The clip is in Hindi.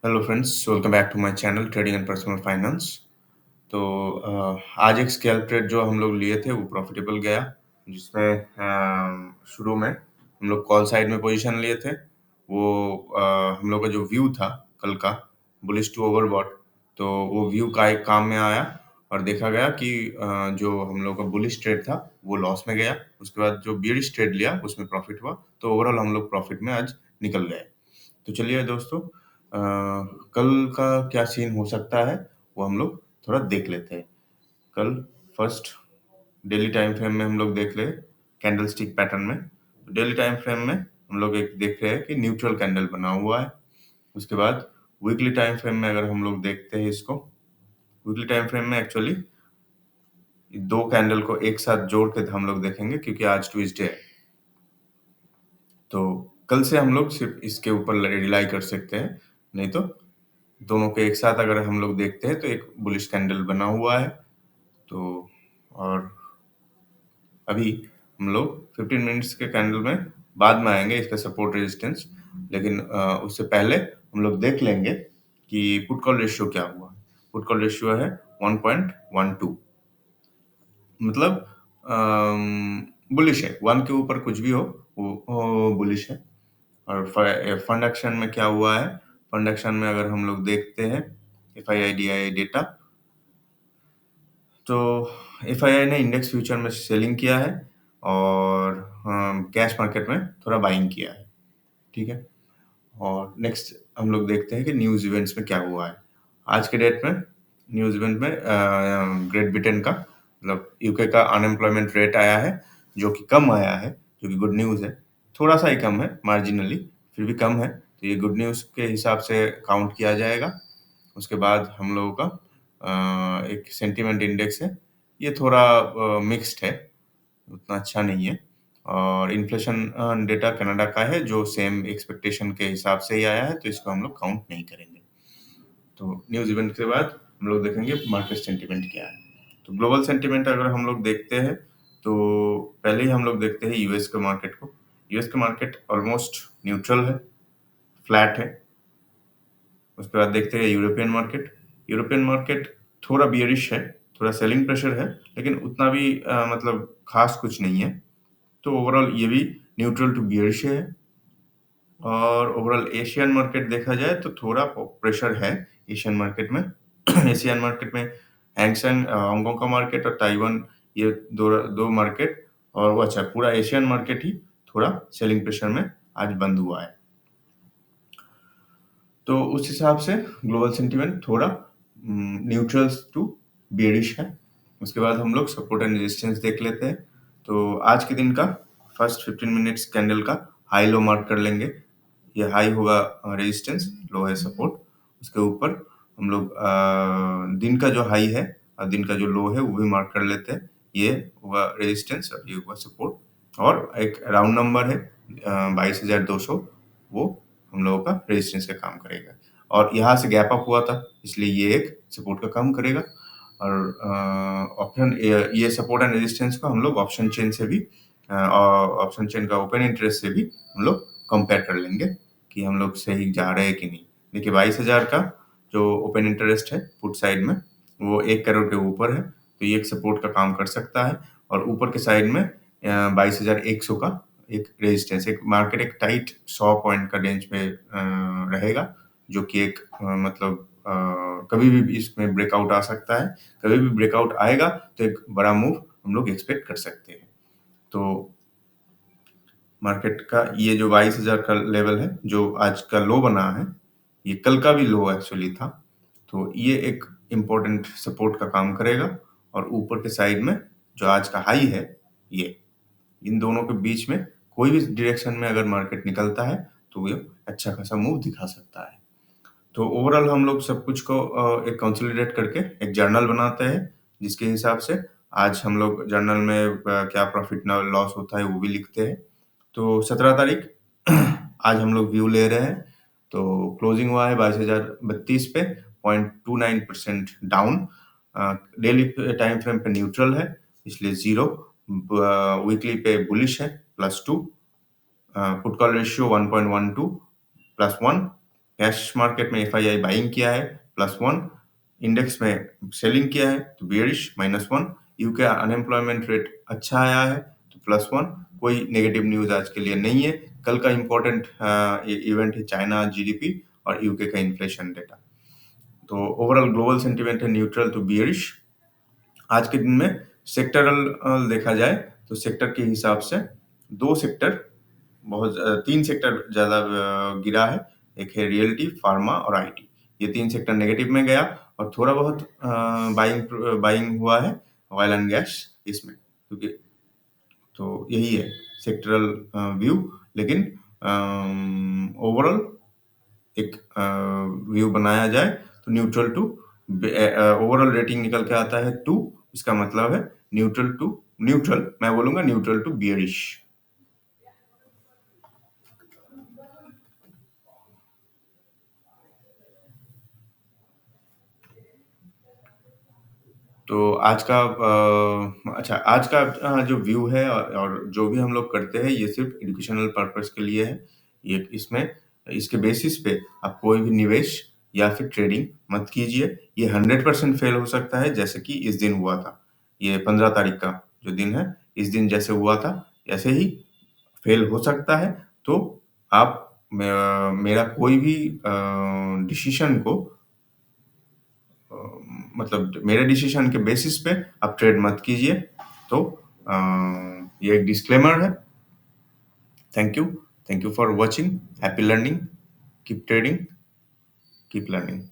Hello friends, welcome back to my channel trading and personal finance. तो आज एक स्कैल्प ट्रेड जो हम लोग लिए थे वो प्रॉफिटेबल गया, जिसमें शुरू में हम लोग कॉल साइड में पोजीशन लिए थे। वो हम लोग का जो व्यू था कल का बुलिश टू ओवरबॉट, तो वो व्यू का एक काम में आया और देखा गया कि जो हम लोग का बुलिश ट्रेड था वो लॉस में गया। उसके बाद जो बियरिश ट्रेड लिया उसमें प्रॉफिट हुआ, तो ओवरऑल हम लोग प्रॉफिट में आज निकल गए। तो चलिए दोस्तों, कल का क्या सीन हो सकता है वो हम लोग थोड़ा देख लेते हैं। कल फर्स्ट डेली टाइम फ्रेम में हम लोग देख रहे हैं कैंडल स्टिक पैटर्न में। डेली टाइम फ्रेम में हम लोग एक देख रहे हैं कि न्यूट्रल कैंडल बना हुआ है। उसके बाद वीकली टाइम फ्रेम में अगर हम लोग देखते हैं इसको, वीकली टाइम फ्रेम में एक्चुअली दो कैंडल को एक साथ जोड़ के हम लोग देखेंगे क्योंकि आज ट्यूसडे है। तो कल से हम लोग सिर्फ इसके ऊपर रिलाई कर सकते हैं, नहीं तो दोनों के एक साथ अगर हम लोग देखते हैं तो एक बुलिश कैंडल बना हुआ है। तो और अभी हम लोग 15 मिनट्स के कैंडल में बाद में आएंगे इसका सपोर्ट रेजिस्टेंस, लेकिन उससे पहले हम लोग देख लेंगे कि पुट कॉल रेशियो क्या हुआ। पुट कॉल रेशियो है 1.12, मतलब बुलिश है। 1 के ऊपर कुछ भी हो वो बुलिश है। और फंड एक्शन में क्या हुआ है, फंड एक्शन में अगर हम लोग देखते हैं FII डेटा, तो FII ने इंडेक्स फ्यूचर में सेलिंग किया है और कैश मार्केट में थोड़ा बाइंग किया है। ठीक है। और नेक्स्ट हम लोग देखते हैं कि न्यूज़ इवेंट्स में क्या हुआ है। आज के डेट में न्यूज़ इवेंट में ग्रेट ब्रिटेन का, मतलब यूके का अनएम्प्लॉयमेंट रेट आया है, जो कि कम आया है, जो कि गुड न्यूज़ है। थोड़ा सा ही कम है, मार्जिनली, फिर भी कम है, तो ये गुड न्यूज़ के हिसाब से काउंट किया जाएगा। उसके बाद हम लोगों का एक सेंटीमेंट इंडेक्स है, ये थोड़ा मिक्स्ड है, उतना अच्छा नहीं है। और इन्फ्लेशन डेटा कनाडा का है जो सेम एक्सपेक्टेशन के हिसाब से ही आया है, तो इसको हम लोग काउंट नहीं करेंगे। तो न्यूज़ इवेंट के बाद हम लोग देखेंगे मार्केट सेंटीमेंट क्या है। तो ग्लोबल सेंटीमेंट अगर हम लोग देखते हैं तो पहले ही हम लोग देखते हैं यूएस के मार्केट को। यूएस के मार्केट ऑलमोस्ट न्यूट्रल है, फ्लैट है। उसके बाद देखते हैं यूरोपियन मार्केट। यूरोपियन मार्केट थोड़ा बियरिश है, थोड़ा सेलिंग प्रेशर है, लेकिन उतना भी मतलब खास कुछ नहीं है। तो ओवरऑल ये भी न्यूट्रल टू बियरिश है। और ओवरऑल एशियन मार्केट देखा जाए तो थोड़ा प्रेशर है एशियन मार्केट में। एशियन मार्केट में हैंगसेंग, हांगकांग का मार्केट और ताइवान, ये दो दो मार्केट, और वो अच्छा पूरा एशियन मार्केट ही थोड़ा सेलिंग प्रेशर में आज बंद हुआ है। तो उस हिसाब से ग्लोबल सेंटीमेंट थोड़ा न्यूट्रल्स टू बेरिश है। उसके बाद हम लोग सपोर्ट एंड रेजिस्टेंस देख लेते हैं। तो आज के दिन का फर्स्ट 15 मिनट्स कैंडल का हाई लो मार्क कर लेंगे। ये हाई होगा रेजिस्टेंस, लो है सपोर्ट। उसके ऊपर हम लोग दिन का जो हाई है और दिन का जो लो है वो भी मार्क कर लेते हैं। ये हुआ रेजिस्टेंस और ये हुआ सपोर्ट, और एक राउंड नंबर है 22,200, वो हम लोगों का रेजिस्टेंस का काम करेगा। और यहाँ से गैप अप हुआ था, इसलिए ये एक सपोर्ट का काम करेगा। और ऑप्शन ये सपोर्ट एंड रेजिस्टेंस को हम लोग ऑप्शन चेन से भी, ऑप्शन चेन का ओपन इंटरेस्ट से भी हम लोग कंपेयर कर लेंगे कि हम लोग सही जा रहे हैं कि नहीं। देखिए 22,000 का जो ओपन इंटरेस्ट है पुट साइड में वो 1 करोड़ के ऊपर है, तो ये एक सपोर्ट का काम कर सकता है। और ऊपर के साइड में 22,100 का एक रेजिस्टेंस, एक मार्केट एक टाइट 100 पॉइंट का रेंज में रहेगा, जो कि एक मतलब कभी भी इसमें ब्रेकआउट आ सकता है। कभी भी ब्रेकआउट आएगा तो एक बड़ा मूव हम लोग एक्सपेक्ट कर सकते हैं। तो मार्केट का ये जो 22,000 का लेवल है जो आज का लो बना है, ये कल का भी लो एक्चुअली था, तो ये एक इम्पोर्टेंट सपोर्ट का काम करेगा। और ऊपर के साइड में जो आज का हाई है, ये इन दोनों के बीच में कोई भी डायरेक्शन में अगर मार्केट निकलता है तो ये अच्छा खासा मूव दिखा सकता है। तो ओवरऑल हम लोग सब कुछ को एक कंसोलिडेट करके एक जर्नल बनाते हैं, जिसके हिसाब से आज हम लोग जर्नल में क्या प्रॉफिट लॉस होता है वो भी लिखते हैं। तो 17 तारीख आज हम लोग व्यू ले रहे हैं। तो क्लोजिंग हुआ है 22,032 पे, 0.29% डाउन। डेली टाइम फ्रेम पे न्यूट्रल है, इसलिए जीरो। वीकली पे बुलिश है +2। Put call ratio 1.12 +1। Cash market में एफआईआई बाइंग किया है +1, इंडेक्स में सेलिंग किया है तो बियरिश -1, यूके अनएम्प्लॉयमेंट रेट अच्छा आया है तो +1, कोई नेगेटिव न्यूज आज के लिए नहीं है। कल का इंपॉर्टेंट इवेंट है चाइना जीडीपी और यूके का इन्फ्लेशन डेटा। तो ओवरऑल ग्लोबल सेंटिमेंट है न्यूट्रल टू बियरिश। आज के दिन में सेक्टरल देखा जाए तो सेक्टर के हिसाब से दो सेक्टर तीन सेक्टर ज्यादा गिरा है। एक है रियल्टी, फार्मा और आईटी। ये तीन सेक्टर नेगेटिव में गया और थोड़ा बहुत बाइंग बाइंग हुआ है ऑयल एंड गैस इसमें, क्योंकि तो यही है सेक्टरल व्यू। लेकिन ओवरऑल एक व्यू बनाया जाए तो न्यूट्रल टू ओवरऑल रेटिंग निकल के आता है 2। इसका मतलब है न्यूट्रल, मैं बोलूंगा न्यूट्रल टू बियरिश। तो आज का अच्छा आज का जो व्यू है और जो भी हम लोग करते हैं ये सिर्फ एजुकेशनल पर्पस के लिए है। ये इसमें इसके बेसिस पे आप कोई भी निवेश या फिर ट्रेडिंग मत कीजिए। ये 100% फेल हो सकता है, जैसे कि इस दिन हुआ था। ये 15 तारीख का जो दिन है, इस दिन जैसे हुआ था ऐसे ही फेल हो सकता है। तो आप मेरा कोई भी डिसीजन को अ, मतलब मेरे डिसीजन के बेसिस पे आप ट्रेड मत कीजिए। तो अ, ये एक डिस्क्लेमर है। Thank you, thank you for watching. Happy learning, keep trading, keep learning.